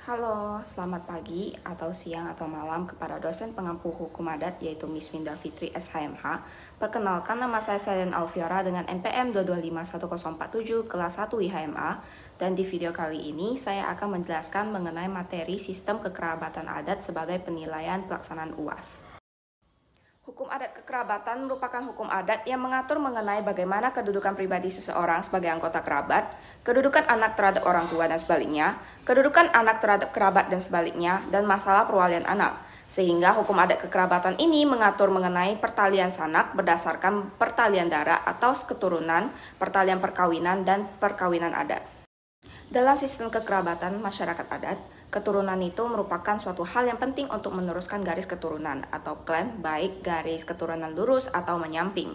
Halo, selamat pagi atau siang atau malam kepada dosen pengampu hukum adat yaitu Miss Winda Fitri SHMH. Perkenalkan, nama saya Selen Alfiora dengan NPM 2251047 kelas 1 IHMA, dan di video kali ini saya akan menjelaskan mengenai materi sistem kekerabatan adat sebagai penilaian pelaksanaan UAS. Hukum adat kekerabatan merupakan hukum adat yang mengatur mengenai bagaimana kedudukan pribadi seseorang sebagai anggota kerabat, kedudukan anak terhadap orang tua dan sebaliknya, kedudukan anak terhadap kerabat dan sebaliknya, dan masalah perwalian anak. Sehingga hukum adat kekerabatan ini mengatur mengenai pertalian sanak berdasarkan pertalian darah atau keturunan, pertalian perkawinan, dan perkawinan adat. Dalam sistem kekerabatan masyarakat adat, keturunan itu merupakan suatu hal yang penting untuk meneruskan garis keturunan atau klan, baik garis keturunan lurus atau menyamping.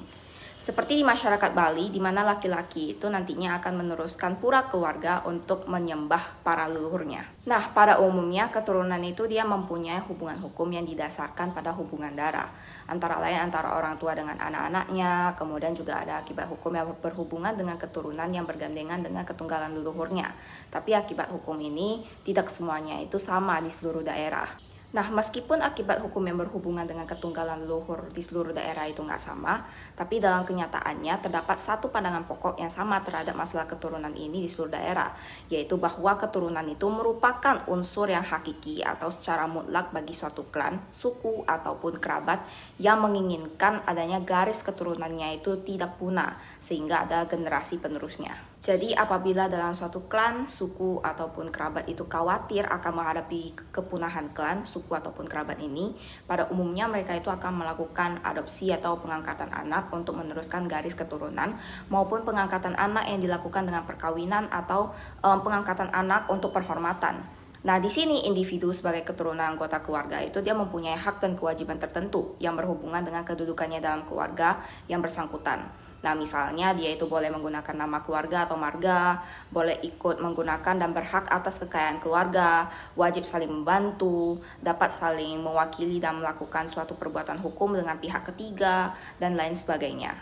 Seperti di masyarakat Bali, di mana laki-laki itu nantinya akan meneruskan pura keluarga untuk menyembah para leluhurnya. Nah, pada umumnya keturunan itu dia mempunyai hubungan hukum yang didasarkan pada hubungan darah, antara lain antara orang tua dengan anak-anaknya, kemudian juga ada akibat hukum yang berhubungan dengan keturunan yang bergandengan dengan ketunggalan leluhurnya. Tapi akibat hukum ini tidak semuanya itu sama di seluruh daerah. Nah, meskipun akibat hukum yang berhubungan dengan ketunggalan leluhur di seluruh daerah itu nggak sama, tapi dalam kenyataannya terdapat satu pandangan pokok yang sama terhadap masalah keturunan ini di seluruh daerah, yaitu bahwa keturunan itu merupakan unsur yang hakiki atau secara mutlak bagi suatu klan, suku, ataupun kerabat yang menginginkan adanya garis keturunannya itu tidak punah, sehingga ada generasi penerusnya. Jadi apabila dalam suatu klan, suku, ataupun kerabat itu khawatir akan menghadapi kepunahan klan, suku, ataupun kerabat ini, pada umumnya mereka itu akan melakukan adopsi atau pengangkatan anak untuk meneruskan garis keturunan, maupun pengangkatan anak yang dilakukan dengan perkawinan atau pengangkatan anak untuk penghormatan. Nah, di sini individu sebagai keturunan anggota keluarga itu dia mempunyai hak dan kewajiban tertentu yang berhubungan dengan kedudukannya dalam keluarga yang bersangkutan. Nah, misalnya dia itu boleh menggunakan nama keluarga atau marga, boleh ikut menggunakan dan berhak atas kekayaan keluarga, wajib saling membantu, dapat saling mewakili dan melakukan suatu perbuatan hukum dengan pihak ketiga, dan lain sebagainya.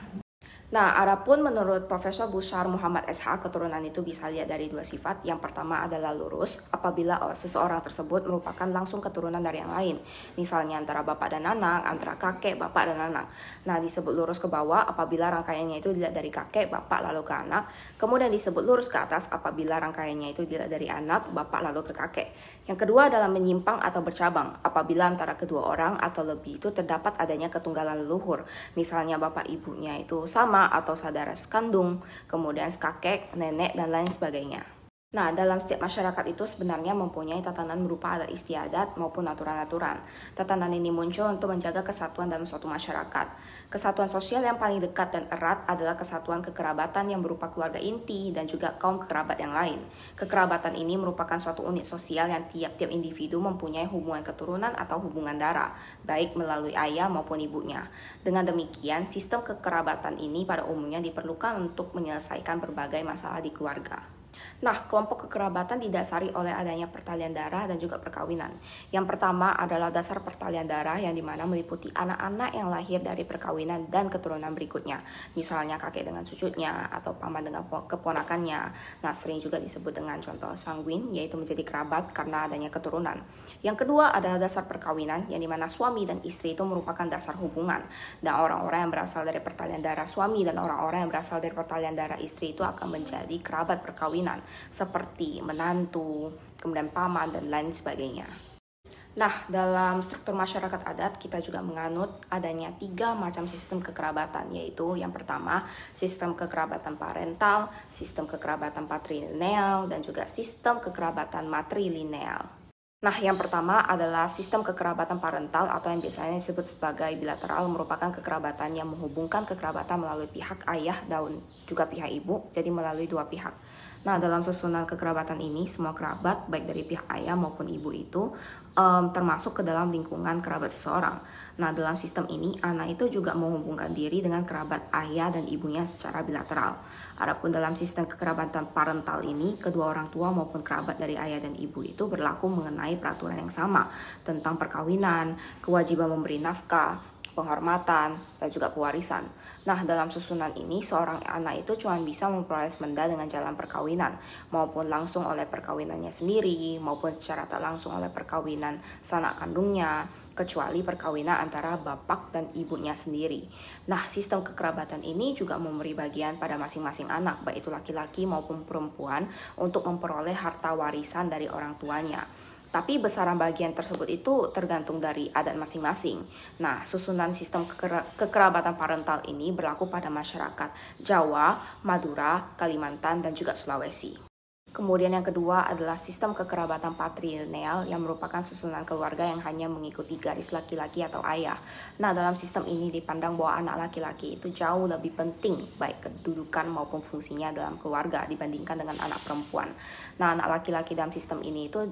Nah, adapun menurut Profesor Bushar Muhammad SH, keturunan itu bisa lihat dari dua sifat. Yang pertama adalah lurus, apabila seseorang tersebut merupakan langsung keturunan dari yang lain. Misalnya antara bapak dan anak, antara kakek, bapak dan anak. Nah, disebut lurus ke bawah apabila rangkaiannya itu dilihat dari kakek, bapak, lalu ke anak. Kemudian disebut lurus ke atas apabila rangkaiannya itu dilihat dari anak, bapak, lalu ke kakek. Yang kedua adalah menyimpang atau bercabang, apabila antara kedua orang atau lebih itu terdapat adanya ketunggalan leluhur. Misalnya bapak ibunya itu sama, atau saudara sekandung, kemudian kakek, nenek, dan lain sebagainya. Nah, dalam setiap masyarakat itu sebenarnya mempunyai tatanan berupa adat istiadat maupun aturan-aturan. Tatanan ini muncul untuk menjaga kesatuan dalam suatu masyarakat. Kesatuan sosial yang paling dekat dan erat adalah kesatuan kekerabatan yang berupa keluarga inti dan juga kaum kerabat yang lain. Kekerabatan ini merupakan suatu unit sosial yang tiap-tiap individu mempunyai hubungan keturunan atau hubungan darah, baik melalui ayah maupun ibunya. Dengan demikian, sistem kekerabatan ini pada umumnya diperlukan untuk menyelesaikan berbagai masalah di keluarga. Nah, kelompok kekerabatan didasari oleh adanya pertalian darah dan juga perkawinan. Yang pertama adalah dasar pertalian darah yang dimana meliputi anak-anak yang lahir dari perkawinan dan keturunan berikutnya. Misalnya kakek dengan cucunya atau paman dengan keponakannya. Nah, sering juga disebut dengan contoh sanguin, yaitu menjadi kerabat karena adanya keturunan. Yang kedua adalah dasar perkawinan yang dimana suami dan istri itu merupakan dasar hubungan. Dan orang-orang yang berasal dari pertalian darah suami dan orang-orang yang berasal dari pertalian darah istri itu akan menjadi kerabat perkawinan, seperti menantu, kemudian paman, dan lain sebagainya. Nah, dalam struktur masyarakat adat kita juga menganut adanya 3 macam sistem kekerabatan, yaitu yang pertama sistem kekerabatan parental, sistem kekerabatan patrilineal, dan juga sistem kekerabatan matrilineal. Nah, yang pertama adalah sistem kekerabatan parental atau yang biasanya disebut sebagai bilateral, merupakan kekerabatan yang menghubungkan kekerabatan melalui pihak ayah dan juga pihak ibu, jadi melalui dua pihak. Nah, dalam susunan kekerabatan ini, semua kerabat, baik dari pihak ayah maupun ibu itu, termasuk ke dalam lingkungan kerabat seseorang. Nah, dalam sistem ini, anak itu juga menghubungkan diri dengan kerabat ayah dan ibunya secara bilateral. Adapun dalam sistem kekerabatan parental ini, kedua orang tua maupun kerabat dari ayah dan ibu itu berlaku mengenai peraturan yang sama tentang perkawinan, kewajiban memberi nafkah, penghormatan, dan juga pewarisan. Nah, dalam susunan ini, seorang anak itu cuma bisa memperoleh semenda dengan jalan perkawinan, maupun langsung oleh perkawinannya sendiri, maupun secara tak langsung oleh perkawinan sanak kandungnya, kecuali perkawinan antara bapak dan ibunya sendiri. Nah, sistem kekerabatan ini juga memberi bagian pada masing-masing anak, baik itu laki-laki maupun perempuan, untuk memperoleh harta warisan dari orang tuanya. Tapi besaran bagian tersebut itu tergantung dari adat masing-masing. Nah, susunan sistem kekerabatan parental ini berlaku pada masyarakat Jawa, Madura, Kalimantan, dan juga Sulawesi. Kemudian yang kedua adalah sistem kekerabatan patrilineal yang merupakan susunan keluarga yang hanya mengikuti garis laki-laki atau ayah. Nah, dalam sistem ini dipandang bahwa anak laki-laki itu jauh lebih penting baik kedudukan maupun fungsinya dalam keluarga dibandingkan dengan anak perempuan. Nah, anak laki-laki dalam sistem ini itu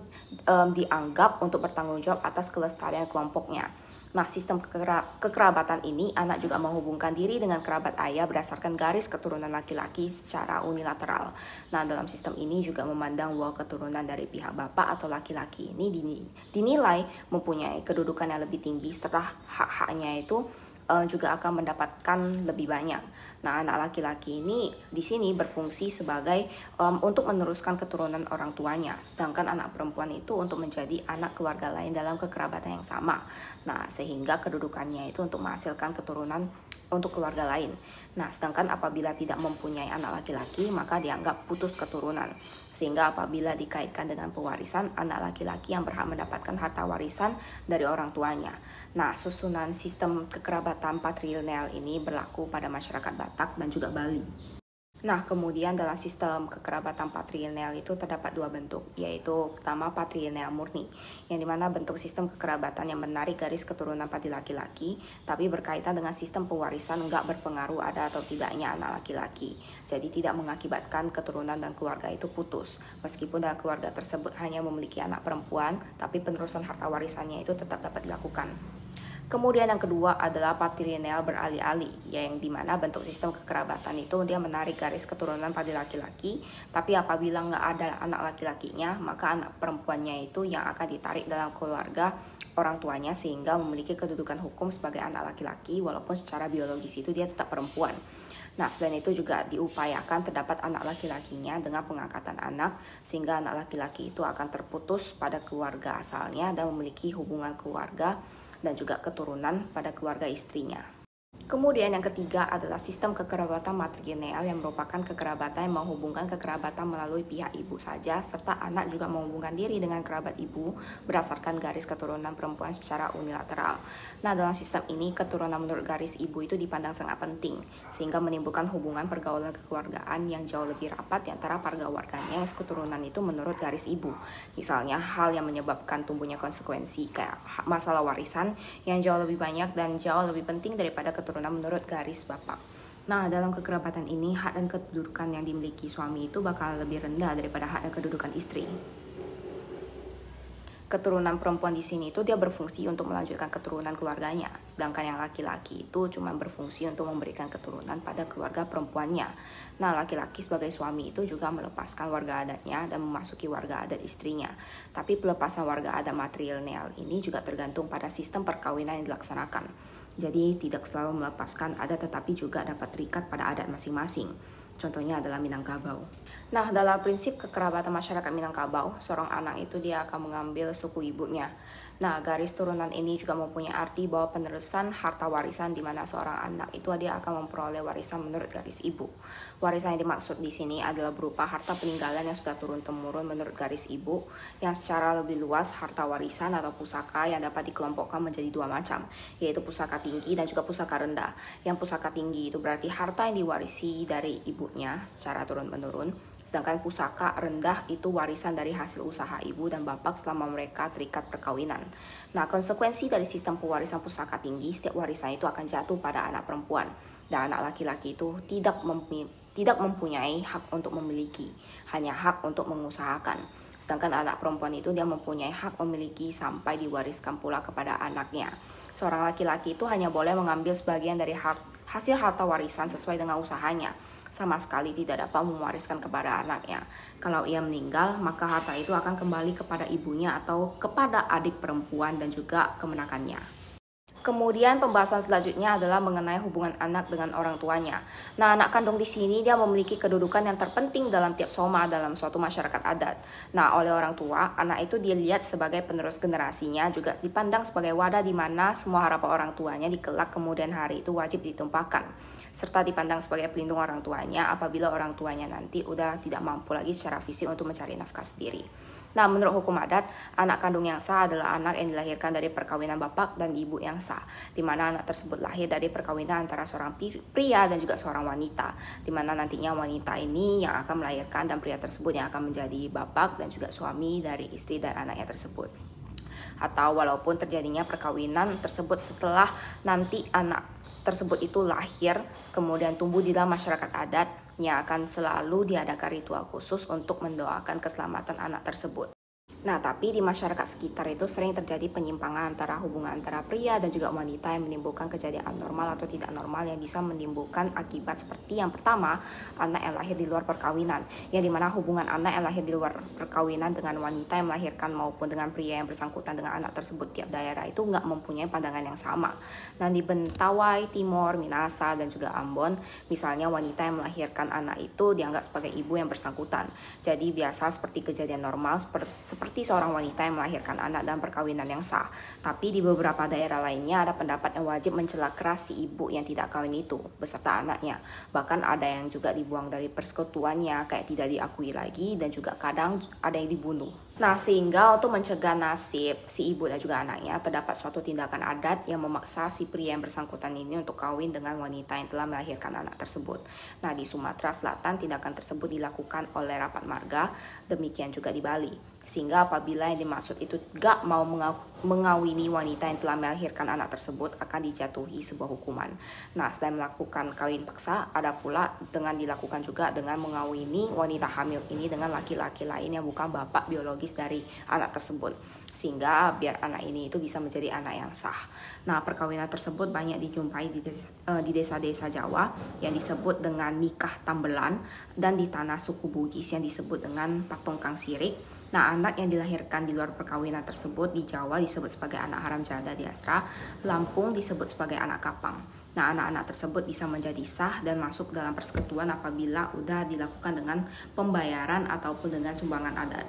dianggap untuk bertanggung jawab atas kelestarian kelompoknya. Nah, sistem kekerabatan ini, anak juga menghubungkan diri dengan kerabat ayah berdasarkan garis keturunan laki-laki secara unilateral. Nah, dalam sistem ini juga memandang bahwa keturunan dari pihak bapak atau laki-laki ini dinilai mempunyai kedudukan yang lebih tinggi setelah hak-haknya itu juga akan mendapatkan lebih banyak. Nah, anak laki-laki ini di sini berfungsi sebagai untuk meneruskan keturunan orang tuanya, sedangkan anak perempuan itu untuk menjadi anak keluarga lain dalam kekerabatan yang sama. Nah, sehingga kedudukannya itu untuk menghasilkan keturunan untuk keluarga lain. Nah, sedangkan apabila tidak mempunyai anak laki-laki, maka dianggap putus keturunan. Sehingga apabila dikaitkan dengan pewarisan, anak laki-laki yang berhak mendapatkan harta warisan dari orang tuanya. Nah, susunan sistem kekerabatan patrilineal ini berlaku pada masyarakat Batak dan juga Bali. Nah, kemudian dalam sistem kekerabatan patrilineal itu terdapat dua bentuk, yaitu pertama patrilineal murni, yang dimana bentuk sistem kekerabatan yang menarik garis keturunan pada laki-laki, tapi berkaitan dengan sistem pewarisan nggak berpengaruh ada atau tidaknya anak laki-laki. Jadi tidak mengakibatkan keturunan dan keluarga itu putus. Meskipun dalam keluarga tersebut hanya memiliki anak perempuan, tapi penerusan harta warisannya itu tetap dapat dilakukan. Kemudian yang kedua adalah patrilineal beralih-alih, yang dimana bentuk sistem kekerabatan itu dia menarik garis keturunan pada laki-laki, tapi apabila nggak ada anak laki-lakinya, maka anak perempuannya itu yang akan ditarik dalam keluarga orang tuanya sehingga memiliki kedudukan hukum sebagai anak laki-laki walaupun secara biologis itu dia tetap perempuan. Nah, selain itu juga diupayakan terdapat anak laki-lakinya dengan pengangkatan anak, sehingga anak laki-laki itu akan terputus pada keluarga asalnya dan memiliki hubungan keluarga dan juga keturunan pada keluarga istrinya. Kemudian yang ketiga adalah sistem kekerabatan matrilineal yang merupakan kekerabatan yang menghubungkan kekerabatan melalui pihak ibu saja, serta anak juga menghubungkan diri dengan kerabat ibu berdasarkan garis keturunan perempuan secara unilateral. Nah, dalam sistem ini keturunan menurut garis ibu itu dipandang sangat penting, sehingga menimbulkan hubungan pergaulan kekeluargaan yang jauh lebih rapat di antara para warganya yang keturunan itu menurut garis ibu. Misalnya hal yang menyebabkan tumbuhnya konsekuensi kayak masalah warisan yang jauh lebih banyak dan jauh lebih penting daripada keturunan menurut garis bapak. Nah, dalam kekerabatan ini, hak dan kedudukan yang dimiliki suami itu bakal lebih rendah daripada hak dan kedudukan istri. Keturunan perempuan di sini itu dia berfungsi untuk melanjutkan keturunan keluarganya, sedangkan yang laki-laki itu cuma berfungsi untuk memberikan keturunan pada keluarga perempuannya. Nah, laki-laki sebagai suami itu juga melepaskan warga adatnya dan memasuki warga adat istrinya. Tapi pelepasan warga adat matrilineal ini juga tergantung pada sistem perkawinan yang dilaksanakan. Jadi tidak selalu melepaskan adat tetapi juga dapat terikat pada adat masing-masing. Contohnya adalah Minangkabau. Nah, dalam prinsip kekerabatan masyarakat Minangkabau, seorang anak itu dia akan mengambil suku ibunya. Nah, garis turunan ini juga mempunyai arti bahwa penerusan harta warisan di mana seorang anak itu dia akan memperoleh warisan menurut garis ibu. Warisan yang dimaksud di sini adalah berupa harta peninggalan yang sudah turun-temurun menurut garis ibu, yang secara lebih luas harta warisan atau pusaka yang dapat dikelompokkan menjadi dua macam, yaitu pusaka tinggi dan juga pusaka rendah. Yang pusaka tinggi itu berarti harta yang diwarisi dari ibunya secara turun-menurun. Sedangkan pusaka rendah itu warisan dari hasil usaha ibu dan bapak selama mereka terikat perkawinan. Nah, konsekuensi dari sistem pewarisan pusaka tinggi, setiap warisan itu akan jatuh pada anak perempuan. Dan anak laki-laki itu tidak mempunyai hak untuk memiliki, hanya hak untuk mengusahakan. Sedangkan anak perempuan itu dia mempunyai hak memiliki sampai diwariskan pula kepada anaknya. Seorang laki-laki itu hanya boleh mengambil sebagian dari hasil harta warisan sesuai dengan usahanya. Sama sekali tidak dapat mewariskan kepada anaknya. Kalau ia meninggal, maka harta itu akan kembali kepada ibunya atau kepada adik perempuan dan juga kemenakannya. Kemudian pembahasan selanjutnya adalah mengenai hubungan anak dengan orang tuanya. Nah, anak kandung di sini dia memiliki kedudukan yang terpenting dalam tiap soma dalam suatu masyarakat adat. Nah, oleh orang tua, anak itu dilihat sebagai penerus generasinya, juga dipandang sebagai wadah di mana semua harapan orang tuanya di kelak kemudian hari itu wajib ditumpahkan, serta dipandang sebagai pelindung orang tuanya apabila orang tuanya nanti udah tidak mampu lagi secara fisik untuk mencari nafkah sendiri. Nah, menurut hukum adat, anak kandung yang sah adalah anak yang dilahirkan dari perkawinan bapak dan ibu yang sah, di mana anak tersebut lahir dari perkawinan antara seorang pria dan juga seorang wanita, di mana nantinya wanita ini yang akan melahirkan dan pria tersebut yang akan menjadi bapak dan juga suami dari istri dan anaknya tersebut. Atau walaupun terjadinya perkawinan tersebut setelah nanti anak tersebut itu lahir, kemudian tumbuh di dalam masyarakat adat, yang akan selalu diadakan ritual khusus untuk mendoakan keselamatan anak tersebut. Nah, tapi di masyarakat sekitar itu sering terjadi penyimpangan antara hubungan antara pria dan juga wanita yang menimbulkan kejadian abnormal atau tidak normal yang bisa menimbulkan akibat seperti yang pertama, anak yang lahir di luar perkawinan, yang dimana hubungan anak yang lahir di luar perkawinan dengan wanita yang melahirkan maupun dengan pria yang bersangkutan dengan anak tersebut tiap daerah itu nggak mempunyai pandangan yang sama. Nah, di Mentawai, Timor, Minahasa, dan juga Ambon, misalnya wanita yang melahirkan anak itu dianggap sebagai ibu yang bersangkutan. Jadi biasa seperti kejadian normal seperti seorang wanita yang melahirkan anak dalam perkawinan yang sah. Tapi di beberapa daerah lainnya ada pendapat yang wajib mencela keras si ibu yang tidak kawin itu beserta anaknya. Bahkan ada yang juga dibuang dari persekutuannya, kayak tidak diakui lagi, dan juga kadang ada yang dibunuh. Nah, sehingga untuk mencegah nasib si ibu dan juga anaknya, terdapat suatu tindakan adat yang memaksa si pria yang bersangkutan ini untuk kawin dengan wanita yang telah melahirkan anak tersebut. Nah, di Sumatera Selatan tindakan tersebut dilakukan oleh rapat marga, demikian juga di Bali. Sehingga apabila yang dimaksud itu gak mau mengawini wanita yang telah melahirkan anak tersebut, akan dijatuhi sebuah hukuman. Nah, selain melakukan kawin paksa, ada pula dengan dilakukan juga dengan mengawini wanita hamil ini dengan laki-laki lain yang bukan bapak biologis dari anak tersebut, sehingga biar anak ini itu bisa menjadi anak yang sah. Nah, perkawinan tersebut banyak dijumpai di desa-desa Jawa yang disebut dengan nikah tambelan, dan di tanah suku Bugis yang disebut dengan patongkang sirik. Nah, anak yang dilahirkan di luar perkawinan tersebut di Jawa disebut sebagai anak haram janda di Astra, Lampung disebut sebagai anak kapang. Nah, anak-anak tersebut bisa menjadi sah dan masuk dalam persekutuan apabila udah dilakukan dengan pembayaran ataupun dengan sumbangan adat.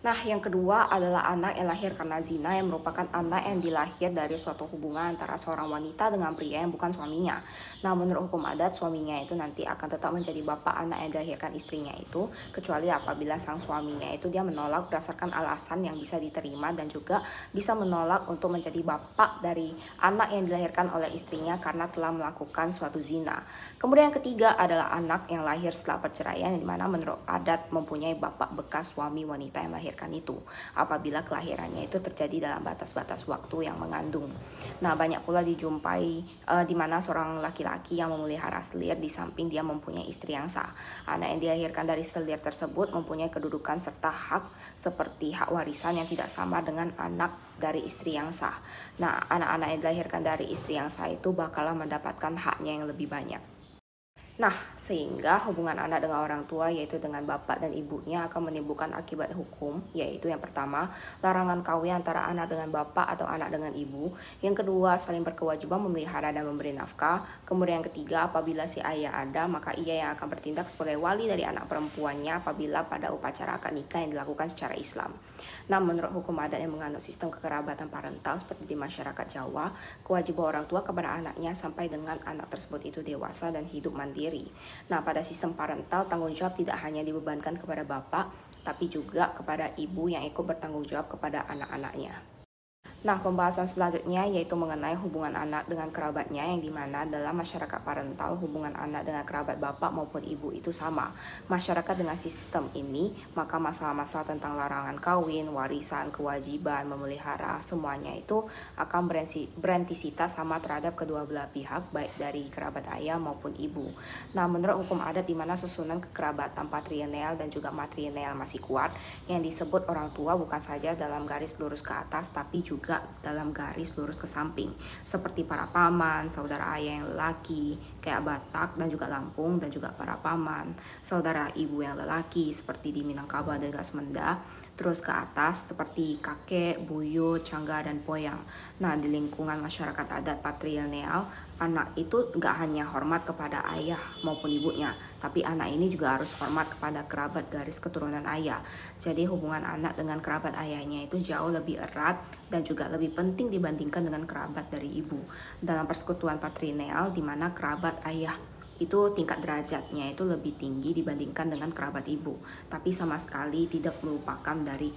Nah, yang kedua adalah anak yang lahir karena zina, yang merupakan anak yang dilahir dari suatu hubungan antara seorang wanita dengan pria yang bukan suaminya. Nah, menurut hukum adat, suaminya itu nanti akan tetap menjadi bapak anak yang dilahirkan istrinya itu, kecuali apabila sang suaminya itu dia menolak berdasarkan alasan yang bisa diterima, dan juga bisa menolak untuk menjadi bapak dari anak yang dilahirkan oleh istrinya karena telah melakukan suatu zina. Kemudian yang ketiga adalah anak yang lahir setelah perceraian, yang dimana menurut adat mempunyai bapak bekas suami wanita yang melahirkan itu apabila kelahirannya itu terjadi dalam batas-batas waktu yang mengandung. Nah, banyak pula dijumpai di mana seorang laki-laki yang memelihara selir di samping dia mempunyai istri yang sah. Anak yang dilahirkan dari selir tersebut mempunyai kedudukan serta hak seperti hak warisan yang tidak sama dengan anak dari istri yang sah. Nah, anak-anak yang dilahirkan dari istri yang sah itu bakalan mendapatkan haknya yang lebih banyak. Nah, sehingga hubungan anak dengan orang tua, yaitu dengan bapak dan ibunya, akan menimbulkan akibat hukum, yaitu yang pertama, larangan kawin antara anak dengan bapak atau anak dengan ibu. Yang kedua, saling berkewajiban memelihara dan memberi nafkah. Kemudian yang ketiga, apabila si ayah ada, maka ia yang akan bertindak sebagai wali dari anak perempuannya apabila pada upacara akad nikah yang dilakukan secara Islam. Nah, menurut hukum adat yang menganut sistem kekerabatan parental seperti di masyarakat Jawa, kewajiban orang tua kepada anaknya sampai dengan anak tersebut itu dewasa dan hidup mandiri. Nah, pada sistem parental, tanggung jawab tidak hanya dibebankan kepada bapak, tapi juga kepada ibu yang ikut bertanggung jawab kepada anak-anaknya. Nah, pembahasan selanjutnya yaitu mengenai hubungan anak dengan kerabatnya, yang dimana dalam masyarakat parental hubungan anak dengan kerabat bapak maupun ibu itu sama. Masyarakat dengan sistem ini, maka masalah-masalah tentang larangan kawin, warisan, kewajiban, memelihara, semuanya itu akan berentisitas sama terhadap kedua belah pihak, baik dari kerabat ayah maupun ibu. Nah, menurut hukum adat dimana susunan kekerabatan patrilineal dan juga matrilineal masih kuat, yang disebut orang tua bukan saja dalam garis lurus ke atas, tapi juga dalam garis lurus ke samping, seperti para paman, saudara ayah yang lelaki kayak Batak dan juga Lampung, dan juga para paman, saudara ibu yang lelaki seperti di Minangkabau dan juga Sumenda, terus ke atas seperti kakek, buyut, cangga, dan poyang. Nah, di lingkungan masyarakat adat patrilineal, anak itu nggak hanya hormat kepada ayah maupun ibunya, tapi anak ini juga harus hormat kepada kerabat garis keturunan ayah. Jadi hubungan anak dengan kerabat ayahnya itu jauh lebih erat dan juga lebih penting dibandingkan dengan kerabat dari ibu. Dalam persekutuan patrilineal, di mana kerabat ayah itu tingkat derajatnya itu lebih tinggi dibandingkan dengan kerabat ibu, tapi sama sekali tidak melupakan dari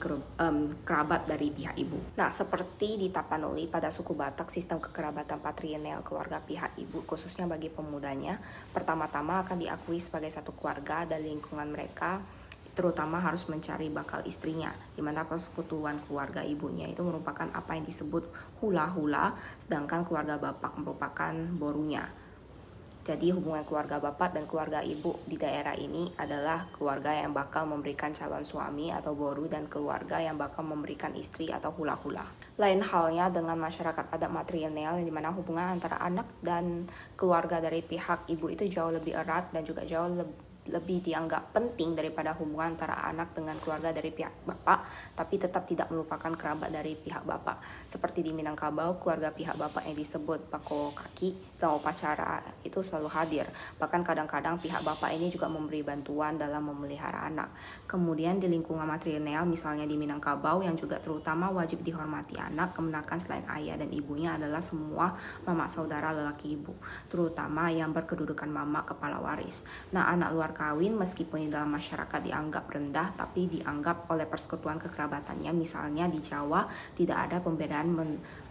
kerabat dari pihak ibu. Nah, seperti di Tapanuli pada suku Batak, sistem kekerabatan patrilineal keluarga pihak ibu khususnya bagi pemudanya pertama-tama akan diakui sebagai satu keluarga dan lingkungan mereka terutama harus mencari bakal istrinya, di mana persekutuan keluarga ibunya itu merupakan apa yang disebut hula-hula, sedangkan keluarga bapak merupakan borunya. Jadi hubungan keluarga bapak dan keluarga ibu di daerah ini adalah keluarga yang bakal memberikan calon suami atau boru dan keluarga yang bakal memberikan istri atau hula-hula. Lain halnya dengan masyarakat adat matrilineal yang dimana hubungan antara anak dan keluarga dari pihak ibu itu jauh lebih erat dan juga jauh lebih dianggap penting daripada hubungan antara anak dengan keluarga dari pihak bapak, tapi tetap tidak melupakan kerabat dari pihak bapak. Seperti di Minangkabau, keluarga pihak bapak yang disebut Pako Kaki dalam upacara itu selalu hadir. Bahkan kadang-kadang pihak bapak ini juga memberi bantuan dalam memelihara anak. Kemudian di lingkungan matrilineal, misalnya di Minangkabau yang juga terutama wajib dihormati anak, kemenakan selain ayah dan ibunya adalah semua mama saudara lelaki ibu, terutama yang berkedudukan mama kepala waris. Nah, anak luar kawin meskipun di dalam masyarakat dianggap rendah, tapi dianggap oleh persekutuan kekerabatannya. Misalnya di Jawa tidak ada pembedaan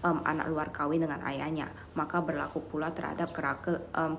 anak luar kawin dengan ayahnya, maka berlaku pula terhadap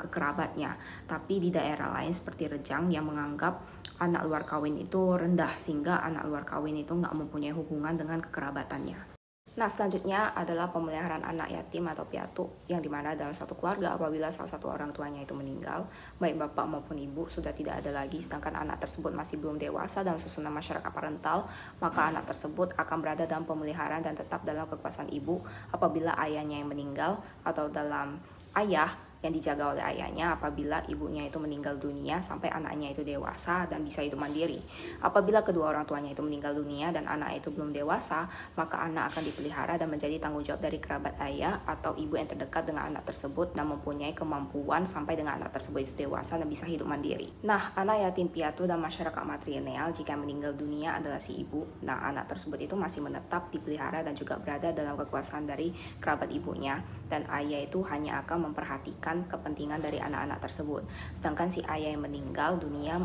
kekerabatnya. Tapi di daerah lain seperti Rejang yang menganggap anak luar kawin itu rendah sehingga anak luar kawin itu nggak mempunyai hubungan dengan kekerabatannya. Nah, selanjutnya adalah pemeliharaan anak yatim atau piatu, yang dimana dalam satu keluarga apabila salah satu orang tuanya itu meninggal, baik bapak maupun ibu sudah tidak ada lagi, sedangkan anak tersebut masih belum dewasa dalam susunan masyarakat parental, maka anak tersebut akan berada dalam pemeliharaan dan tetap dalam kekuasaan ibu apabila ayahnya yang meninggal, atau dalam ayah yang dijaga oleh ayahnya apabila ibunya itu meninggal dunia sampai anaknya itu dewasa dan bisa hidup mandiri. Apabila kedua orang tuanya itu meninggal dunia dan anak itu belum dewasa, maka anak akan dipelihara dan menjadi tanggung jawab dari kerabat ayah atau ibu yang terdekat dengan anak tersebut dan mempunyai kemampuan sampai dengan anak tersebut itu dewasa dan bisa hidup mandiri. Nah, anak yatim piatu dan masyarakat matrilineal jika meninggal dunia adalah si ibu. Nah, anak tersebut itu masih menetap dipelihara dan juga berada dalam kekuasaan dari kerabat ibunya, dan ayah itu hanya akan memperhatikan kepentingan dari anak-anak tersebut. Sedangkan si ayah yang meninggal dunia,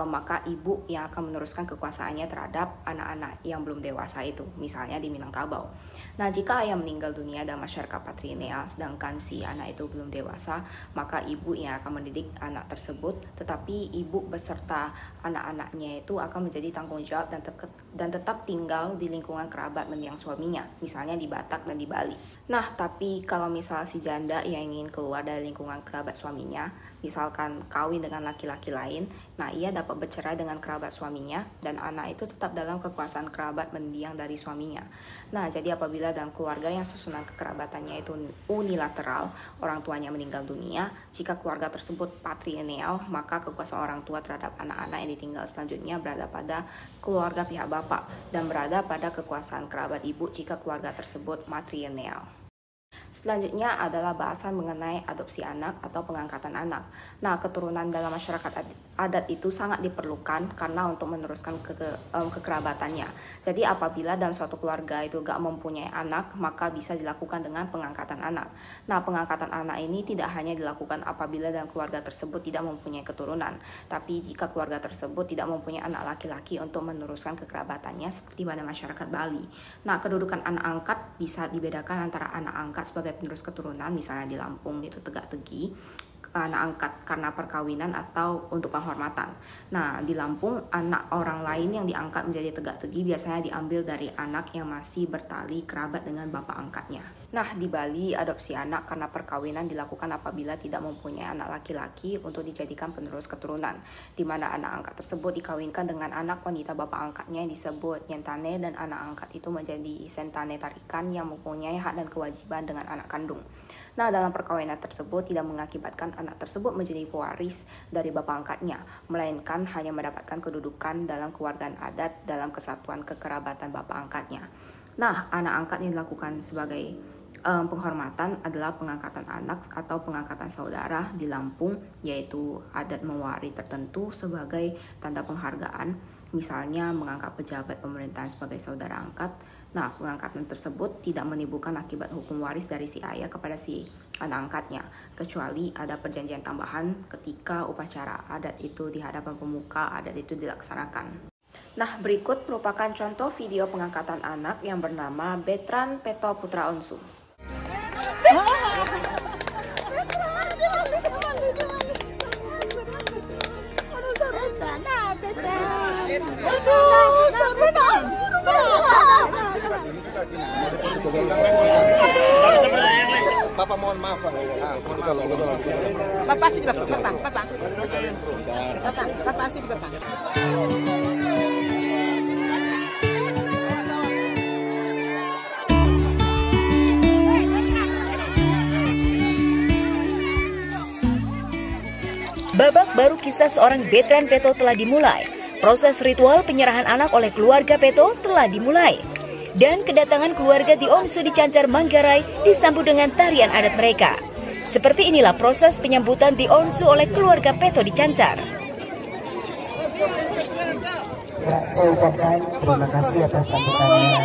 maka ibu yang akan meneruskan kekuasaannya terhadap anak-anak yang belum dewasa itu, misalnya di Minangkabau. Nah, jika ayah meninggal dunia dalam masyarakat patrilineal sedangkan si anak itu belum dewasa, maka ibu yang akan mendidik anak tersebut, tetapi ibu beserta anak-anaknya itu akan menjadi tanggung jawab dan tetap tinggal di lingkungan kerabat mendiang suaminya, misalnya di Batak dan di Bali. Nah, tapi kalau misal si janda yang ingin keluar dari lingkungan kerabat suaminya, misalkan kawin dengan laki-laki lain, nah ia dapat bercerai dengan kerabat suaminya dan anak itu tetap dalam kekuasaan kerabat mendiang dari suaminya. Nah, jadi apabila dalam keluarga yang susunan kekerabatannya itu unilateral, orang tuanya meninggal dunia, jika keluarga tersebut patrilineal, maka kekuasaan orang tua terhadap anak-anak yang ditinggal selanjutnya berada pada keluarga pihak bapak dan berada pada kekuasaan kerabat ibu jika keluarga tersebut matrilineal. Selanjutnya adalah bahasan mengenai adopsi anak atau pengangkatan anak. Nah, keturunan dalam masyarakat adat itu sangat diperlukan karena untuk meneruskan kekerabatannya. Jadi apabila dalam suatu keluarga itu gak mempunyai anak, maka bisa dilakukan dengan pengangkatan anak. Nah, pengangkatan anak ini tidak hanya dilakukan apabila dalam keluarga tersebut tidak mempunyai keturunan, tapi jika keluarga tersebut tidak mempunyai anak laki-laki untuk meneruskan kekerabatannya seperti pada masyarakat Bali. Nah, kedudukan anak angkat bisa dibedakan antara anak angkat sebagai penerus keturunan, misalnya di Lampung itu Tegak-Tegi, anak angkat karena perkawinan atau untuk penghormatan. Nah, di Lampung anak orang lain yang diangkat menjadi Tegak-Tegi biasanya diambil dari anak yang masih bertali kerabat dengan bapak angkatnya. Nah, di Bali adopsi anak karena perkawinan dilakukan apabila tidak mempunyai anak laki-laki untuk dijadikan penerus keturunan, di mana anak angkat tersebut dikawinkan dengan anak wanita bapak angkatnya yang disebut nyentane, dan anak angkat itu menjadi sentane tarikan yang mempunyai hak dan kewajiban dengan anak kandung. Nah, dalam perkawinan tersebut tidak mengakibatkan anak tersebut menjadi pewaris dari bapak angkatnya, melainkan hanya mendapatkan kedudukan dalam keluargaan adat dalam kesatuan kekerabatan bapak angkatnya. Nah, anak angkat yang dilakukan sebagai penghormatan adalah pengangkatan anak atau pengangkatan saudara di Lampung, yaitu adat mewari tertentu sebagai tanda penghargaan, misalnya mengangkat pejabat pemerintahan sebagai saudara angkat. Nah, pengangkatan tersebut tidak menimbulkan akibat hukum waris dari si ayah kepada si anak angkatnya, kecuali ada perjanjian tambahan ketika upacara adat itu di hadapan pemuka adat itu dilaksanakan. Nah, berikut merupakan contoh video pengangkatan anak yang bernama Betran Peto Putra Onsu. Bapak mohon maaf Pak. Bapak sih Bapak. Bapak sih Bapak. Babak baru kisah seorang Betran Peto telah dimulai. Proses ritual penyerahan anak oleh keluarga Peto telah dimulai. Dan kedatangan keluarga di Onsu di Cancar Manggarai disambut dengan tarian adat mereka. Seperti inilah proses penyambutan di Onsu oleh keluarga Peto di Cancar. Saya ucapkan terima kasih atas sambutannya.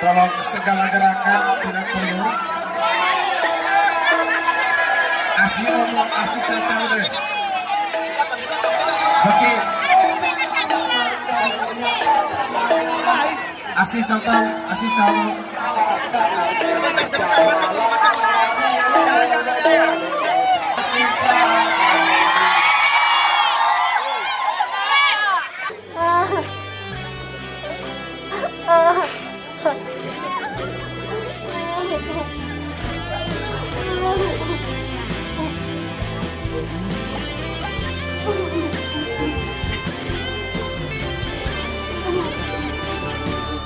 Tolong segala gerakan tidak perlu. Asih omong, asih kata deh. Oke. Asih contoh, asih contoh.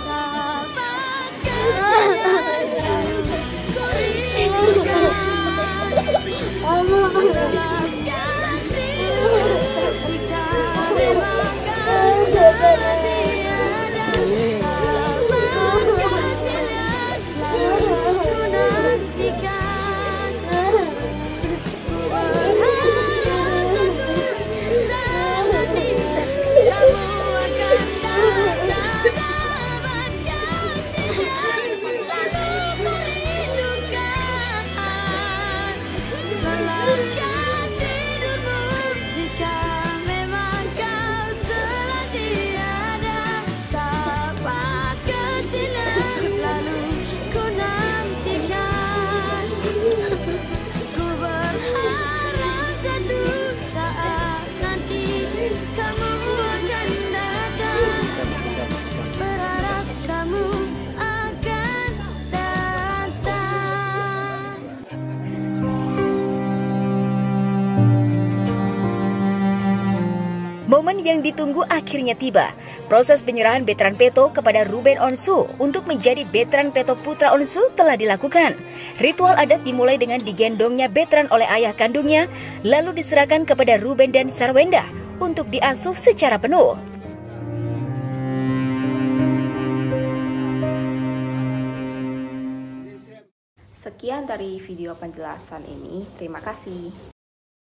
Sahabat, Momen yang ditunggu akhirnya tiba. Proses penyerahan Betran Peto kepada Ruben Onsu untuk menjadi Betran Peto Putra Onsu telah dilakukan. Ritual adat dimulai dengan digendongnya Betran oleh ayah kandungnya, lalu diserahkan kepada Ruben dan Sarwenda untuk diasuh secara penuh. Sekian dari video penjelasan ini, terima kasih.